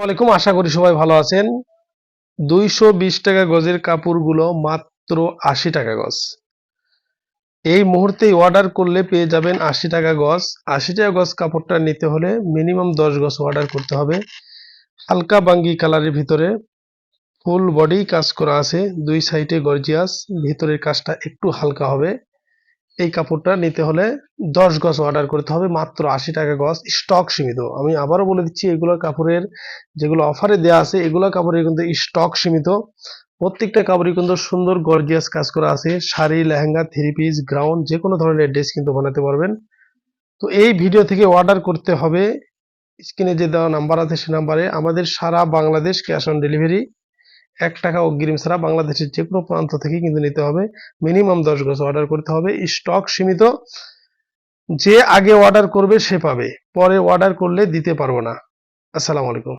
ওয়ালাইকুম, আশা করি সবাই ভালো আছেন। 220 টাকা গজের কাপড়গুলো মাত্র 80 টাকা গজ। এই মুহূর্তেই অর্ডার করলে পেয়ে যাবেন 80 টাকা গজ। 80 টাকা গজ কাপড়টা নিতে হলে মিনিমাম 10 গজ অর্ডার করতে হবে। হালকা বাঙ্গি কালারের ভিতরে ফুল বডি কাজ করা আছে, দুই সাইডে গর্জিয়াস, ভিতরের কাজটা একটু হালকা হবে। এই কাপড়টা নিতে হলে 10 গজ অর্ডার করতে হবে, মাত্র 80 টাকা গজ। স্টক সীমিত, আমি আবারও বলে দিচ্ছি, এগুলো কাপড়ের যেগুলো অফারে দেওয়া আছে এগুলো কাপড়ের কিন্তু স্টক সীমিত। প্রত্যেকটা কাপড়ই কিন্তু সুন্দর গর্জিয়াস কাজ করা আছে। Sari, lehenga, three piece, ground যে কোনো ধরনের ড্রেস কিন্তু বানাতে পারবেন। তো এই ভিডিও থেকে অর্ডার করতে হবে, স্ক্রিনে যে দেওয়া নাম্বার আছে সে নাম্বারে। আমাদের সারা বাংলাদেশ ক্যাশ অন ডেলিভারি, 1 টাকা অগ্রিম ছাড়া বাংলাদেশের যে কোনো প্রান্ত থেকে কিন্তু নিতে হবে। মিনিমাম 10 গজ অর্ডার করতে হবে, স্টক সীমিত। যে আগে অর্ডার করবে সে পাবে, পরে অর্ডার করলে দিতে পারবো না। আসসালামু আলাইকুম।